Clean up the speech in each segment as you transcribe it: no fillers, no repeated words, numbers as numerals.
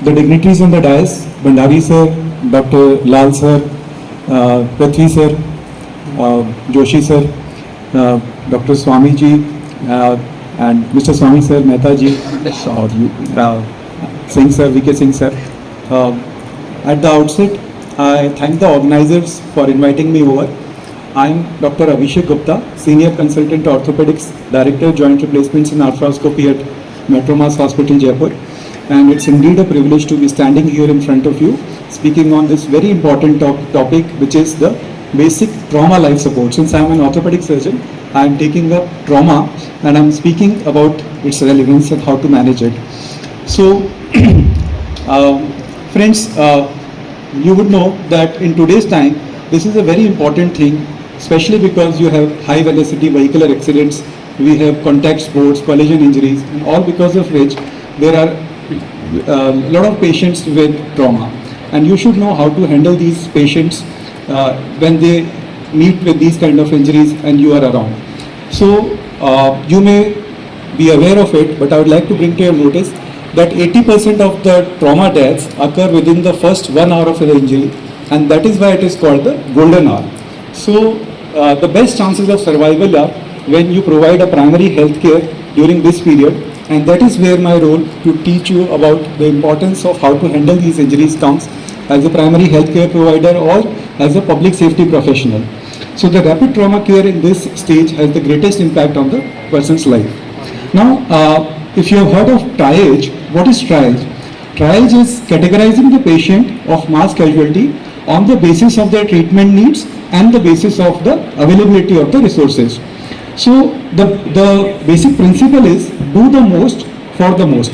the dignitaries on the dais, Bandari sir, Dr. Lal sir, Prithvi sir, Joshi sir, Dr. Swami ji, and Mr. Swami sir, Mehta ji, Singh sir, VK Singh sir. At the outset, I thank the organizers for inviting me over. I am Dr. Abhishek Gupta, Senior Consultant Orthopedics, Director Joint Replacements and Arthroscopy at Metromas Hospital, Jaipur. And it's indeed a privilege to be standing here in front of you, speaking on this very important topic, which is the basic trauma life support. Since I am an orthopedic surgeon, I am taking up trauma and I am speaking about its relevance and how to manage it. So, friends, you would know that in today's time, this is a very important thing, especially because you have high velocity vehicular accidents, we have contact sports, collision injuries, and all because of which there are a lot of patients with trauma. And you should know how to handle these patients when they meet with these kind of injuries and you are around. So you may be aware of it, but I would like to bring to your notice that 80% of the trauma deaths occur within the first 1 hour of the injury, and that is why it is called the golden hour. So the best chances of survival are when you provide a primary health care during this period, and that is where my role to teach you about the importance of how to handle these injuries comes as a primary health care provider or as a public safety professional. So the rapid trauma care in this stage has the greatest impact on the person's life. Now, if you have heard of triage, what is triage? Triage is categorizing the patient of mass casualty on the basis of their treatment needs and the basis of the availability of the resources. So the basic principle is do the most for the most.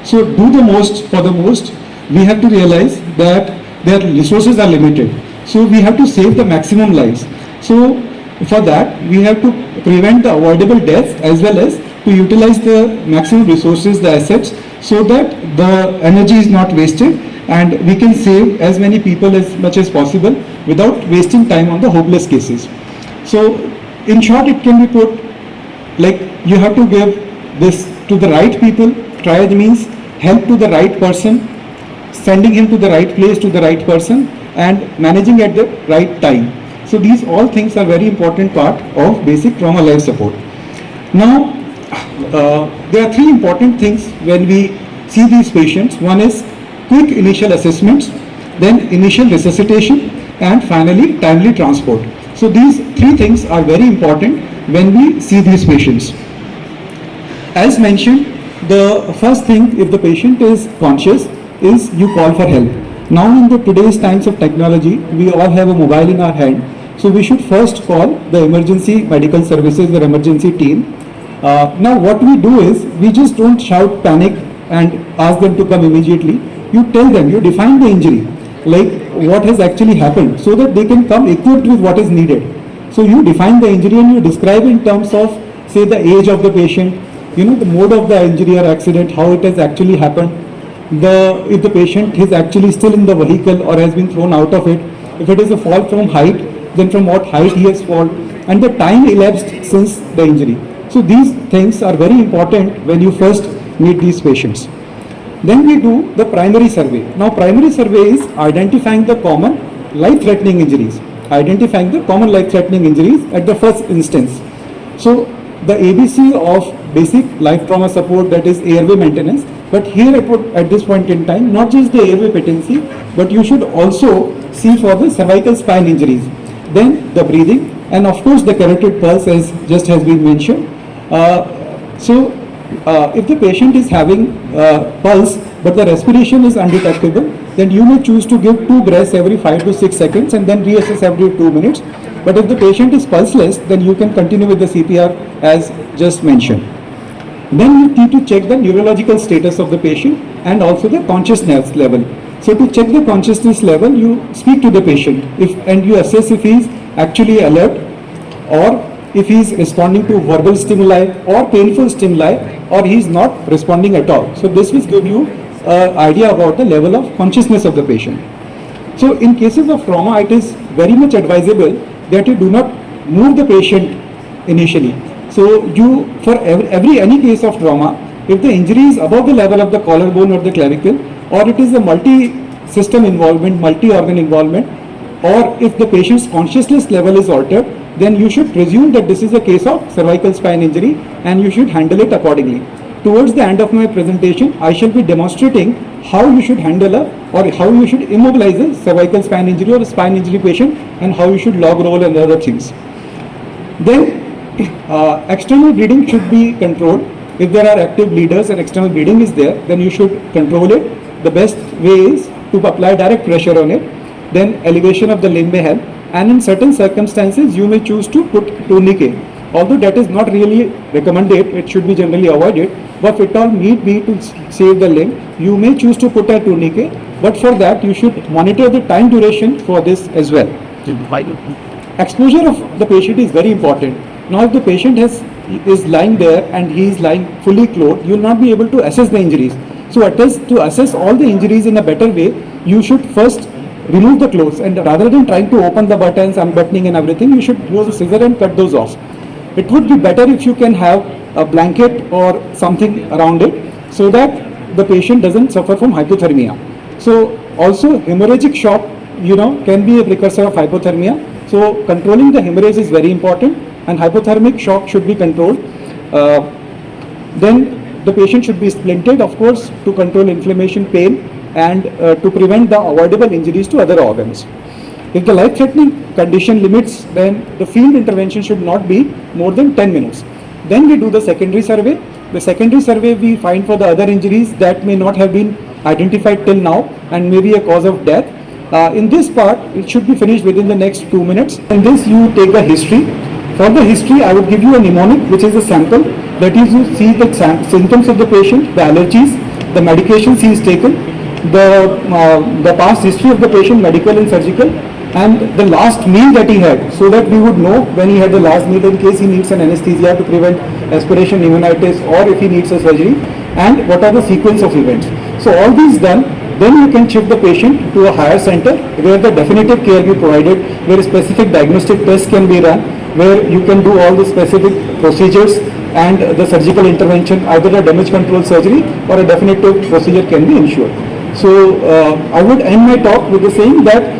So do the most for the most, we have to realize that their resources are limited. So we have to save the maximum lives. So for that, we have to prevent the avoidable deaths as well as to utilize the maximum resources, the assets, so that the energy is not wasted and we can save as many people as much as possible without wasting time on the hopeless cases. So in short, it can be put like you have to give this to the right people. Triage means help to the right person, sending him to the right place to the right person, and managing at the right time. So these all things are very important part of basic trauma life support. Now, there are three important things when we see these patients. One is quick initial assessments, then initial resuscitation, and finally timely transport. So these three things are very important when we see these patients. As mentioned, the first thing, if the patient is conscious, is you call for help. Now in the today's times of technology, we all have a mobile in our hand. So we should first call the emergency medical services or emergency team. Now what we do is, we just don't shout panic and ask them to come immediately. You tell them, you define the injury, like what has actually happened, so that they can come equipped with what is needed. So you define the injury and you describe in terms of, say, the age of the patient, the mode of the injury or accident, how it has actually happened, if the patient is actually still in the vehicle or has been thrown out of it, if it is a fall from height, then from what height he has fallen, and the time elapsed since the injury. So these things are very important when you first meet these patients. Then we do the primary survey. Now primary survey is identifying the common life-threatening injuries. Identifying the common life-threatening injuries at the first instance. So the ABC of basic life trauma support, that is airway maintenance, but here at this point in time, not just the airway patency, but you should also see for the cervical spine injuries. Then the breathing, and of course the carotid pulse, as just has been mentioned. If the patient is having pulse but the respiration is undetectable, then you may choose to give 2 breaths every 5 to 6 seconds and then reassess every 2 minutes. But if the patient is pulseless, then you can continue with the CPR as just mentioned. Then you need to check the neurological status of the patient and also the consciousness level. So to check the consciousness level, you speak to the patient and you assess if he is actually alert or if he is responding to verbal stimuli or painful stimuli, or he is not responding at all. So this will give you an idea about the level of consciousness of the patient. So in cases of trauma, it is very much advisable that you do not move the patient initially. So for any case of trauma, if the injury is above the level of the collarbone or the clavicle, or it is a multi-system involvement, multi-organ involvement, or if the patient's consciousness level is altered, then you should presume that this is a case of cervical spine injury and you should handle it accordingly. Towards the end of my presentation, I shall be demonstrating how you should handle or how you should immobilize a cervical spine injury or a spine injury patient, and how you should log roll and other things. Then external bleeding should be controlled. If there are active bleeders and external bleeding is there, then you should control it. The best way is to apply direct pressure on it. Then elevation of the limb may help, and in certain circumstances you may choose to put tourniquet. Although that is not really recommended, it should be generally avoided, but if it all need be to save the limb, you may choose to put a tourniquet, but for that you should monitor the time duration for this as well. Exposure of the patient is very important. Now if the patient is lying there and he is lying fully clothed, you will not be able to assess the injuries. So to assess all the injuries in a better way, you should first remove the clothes, and rather than trying to open the buttons, unbuttoning and everything, you should use a scissor and cut those off. It would be better if you can have a blanket or something around it so that the patient doesn't suffer from hypothermia. So also hemorrhagic shock, can be a precursor of hypothermia. So controlling the hemorrhage is very important, and hypothermic shock should be controlled. Then the patient should be splinted, of course, to control inflammation, pain, and to prevent the avoidable injuries to other organs. If the life-threatening condition limits, then the field intervention should not be more than 10 minutes. Then we do the secondary survey. The secondary survey we find for the other injuries that may not have been identified till now and may be a cause of death. In this part, it should be finished within the next 2 minutes. In this, you take a history. For the history, I would give you a mnemonic, which is a sample. That is, you see the symptoms of the patient, the allergies, the medications he is taken, the past history of the patient, medical and surgical, and the last meal that he had, so that we would know when he had the last meal in case he needs an anesthesia to prevent aspiration pneumonitis, or if he needs a surgery, and what are the sequence of events. So all these done, then you can shift the patient to a higher center where the definitive care be provided, where specific diagnostic tests can be run, where you can do all the specific procedures and the surgical intervention, either a damage control surgery or a definitive procedure can be ensured. So I would end my talk with the saying that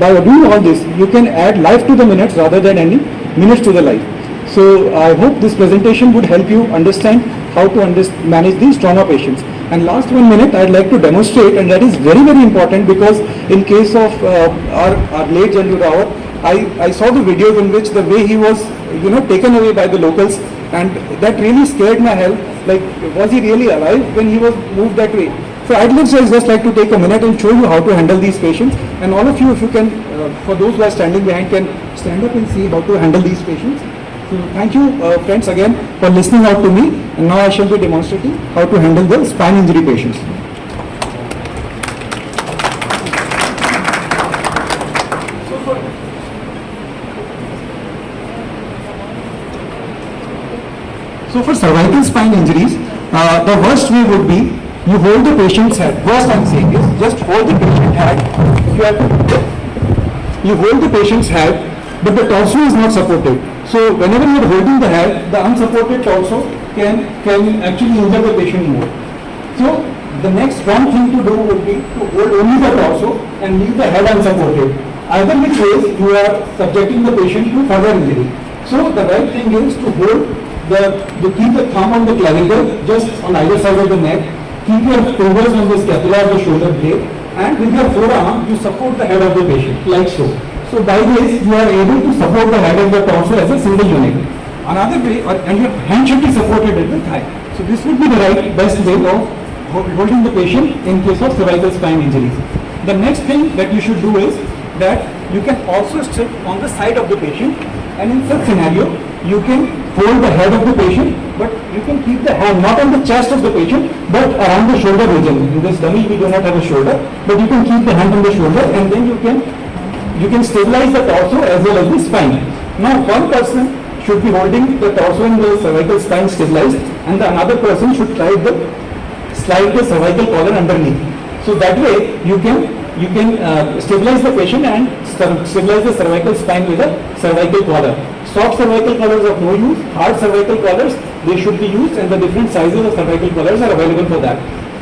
by doing all this, you can add life to the minutes rather than any minutes to the life. So I hope this presentation would help you understand how to manage these trauma patients. And last 1 minute, I'd like to demonstrate, and that is very, very important, because in case of our late General Rawat, I saw the videos in which the way he was, taken away by the locals, and that really scared my health. Like, was he really alive when he was moved that way? So I'd just like to take a minute and show you how to handle these patients. And all of you, if you can, for those who are standing behind, can stand up and see how to handle these patients. So thank you, friends, again for listening out to me. And now I shall be demonstrating how to handle the spine injury patients. So for cervical spine injuries, the worst way would be you hold the patient's head. Worst I'm saying is just hold the patient's head. You hold the patient's head, but the torso is not supported. So whenever you are holding the head, the unsupported torso can actually injure the patient more. So the next wrong thing to do would be to hold only the torso and leave the head unsupported. Either which ways you are subjecting the patient to further injury. So the right thing is to hold keep the thumb on the clavicle just on either side of the neck. Keep your fingers on the scapula of the shoulder blade, and with your forearm you support the head of the patient like so. So by this you are able to support the head of the torso as a single unit. Another way, and your hand should be supported at the thigh. So this would be the best way of holding the patient in case of cervical spine injuries. The next thing that you should do is that you can also sit on the side of the patient, and in such scenario you can hold the head of the patient, but you can keep the hand not on the chest of the patient but around the shoulder region. In this dummy we do not have a shoulder, but you can keep the hand on the shoulder, and then you can stabilize the torso as well as the spine. Now one person should be holding the torso and the cervical spine stabilized, and the another person should slide the cervical collar underneath. So that way you can stabilize the patient and stabilize the cervical spine with a cervical collar. Soft cervical collars are of no use. Hard cervical collars, they should be used, and the different sizes of cervical collars are available for that.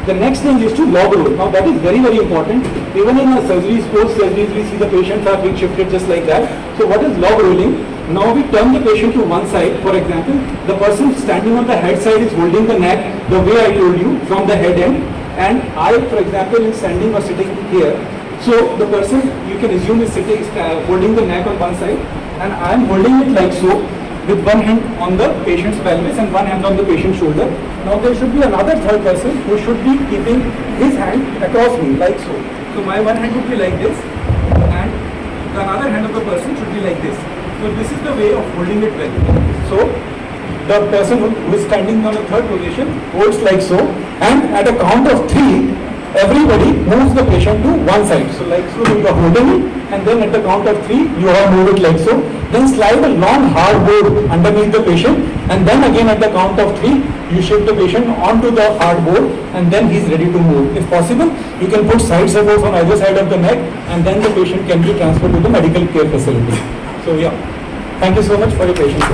The next thing is to log roll. Now that is very, very important. Even in our surgeries, post surgeries, we see the patients are being shifted just like that. So what is log rolling? Now we turn the patient to one side. For example, the person standing on the head side is holding the neck the way I told you from the head end. And I, for example, is standing or sitting here. So the person, you can assume, is sitting, holding the neck on one side, and I am holding it like so, with one hand on the patient's pelvis and one hand on the patient's shoulder. Now there should be another third person who should be keeping his hand across me, like so. So my one hand would be like this, and the another hand of the person should be like this. So this is the way of holding it well. So the person who is standing on the third position holds like so, and at a count of 3, everybody moves the patient to one side. So like so, you are holding it, and then at the count of 3, you all move it like so. Then slide a long hard board underneath the patient, and then again at the count of 3, you shift the patient onto the hard board, and then he is ready to move. If possible, you can put side supports on either side of the neck, and then the patient can be transferred to the medical care facility. So yeah, thank you so much for your patience.